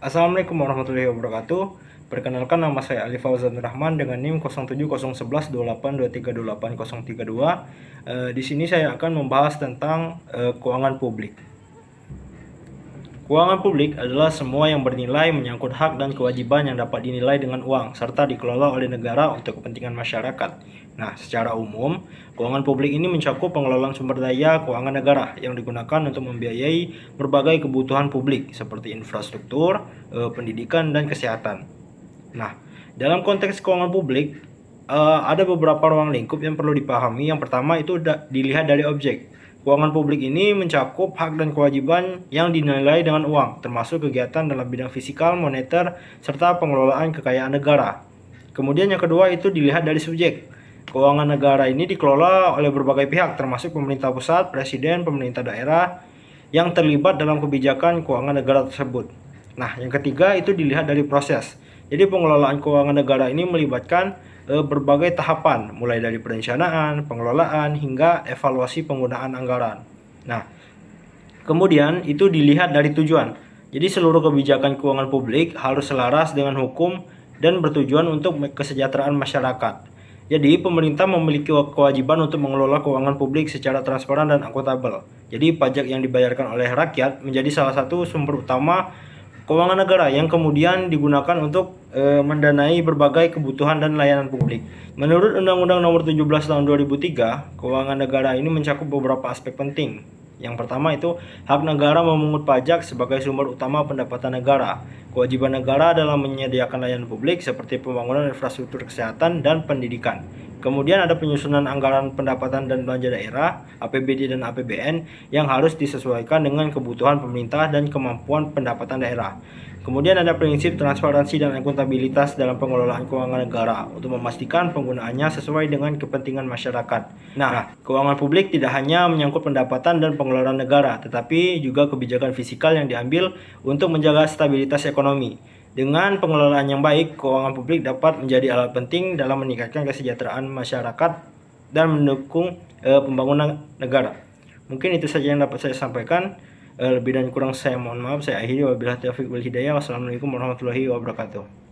Assalamualaikum warahmatullahi wabarakatuh. Perkenalkan, nama saya Ali Fauzan Rahman dengan NIM 07011282832832. Di sini saya akan membahas tentang keuangan publik. Keuangan publik adalah semua yang bernilai menyangkut hak dan kewajiban yang dapat dinilai dengan uang serta dikelola oleh negara untuk kepentingan masyarakat. Nah, secara umum, keuangan publik ini mencakup pengelolaan sumber daya keuangan negara yang digunakan untuk membiayai berbagai kebutuhan publik seperti infrastruktur, pendidikan, dan kesehatan. Nah, dalam konteks keuangan publik, ada beberapa ruang lingkup yang perlu dipahami. Yang pertama itu dilihat dari objek. Keuangan publik ini mencakup hak dan kewajiban yang dinilai dengan uang, termasuk kegiatan dalam bidang fiskal, moneter, serta pengelolaan kekayaan negara. Kemudian yang kedua itu dilihat dari subjek. Keuangan negara ini dikelola oleh berbagai pihak, termasuk pemerintah pusat, presiden, pemerintah daerah, yang terlibat dalam kebijakan keuangan negara tersebut. Nah, yang ketiga itu dilihat dari proses. Jadi pengelolaan keuangan negara ini melibatkan berbagai tahapan, mulai dari perencanaan, pengelolaan, hingga evaluasi penggunaan anggaran. Nah, kemudian itu dilihat dari tujuan. Jadi seluruh kebijakan keuangan publik harus selaras dengan hukum dan bertujuan untuk kesejahteraan masyarakat. Jadi pemerintah memiliki kewajiban untuk mengelola keuangan publik secara transparan dan akuntabel. Jadi pajak yang dibayarkan oleh rakyat menjadi salah satu sumber utama keuangan negara yang kemudian digunakan untuk mendanai berbagai kebutuhan dan layanan publik. Menurut Undang-Undang Nomor 17 Tahun 2003, keuangan negara ini mencakup beberapa aspek penting. Yang pertama itu hak negara memungut pajak sebagai sumber utama pendapatan negara. Kewajiban negara dalam menyediakan layanan publik seperti pembangunan infrastruktur kesehatan dan pendidikan. Kemudian ada penyusunan anggaran pendapatan dan belanja daerah, APBD dan APBN, yang harus disesuaikan dengan kebutuhan pemerintah dan kemampuan pendapatan daerah. Kemudian ada prinsip transparansi dan akuntabilitas dalam pengelolaan keuangan negara untuk memastikan penggunaannya sesuai dengan kepentingan masyarakat. Nah, keuangan publik tidak hanya menyangkut pendapatan dan pengelolaan negara, tetapi juga kebijakan fiskal yang diambil untuk menjaga stabilitas ekonomi. Dengan pengelolaan yang baik, keuangan publik dapat menjadi alat penting dalam meningkatkan kesejahteraan masyarakat dan mendukung pembangunan negara. Mungkin itu saja yang dapat saya sampaikan. Lebih dan kurang saya mohon maaf. Saya akhiri, wabillahi taufiq wal hidayah. Wassalamualaikum warahmatullahi wabarakatuh.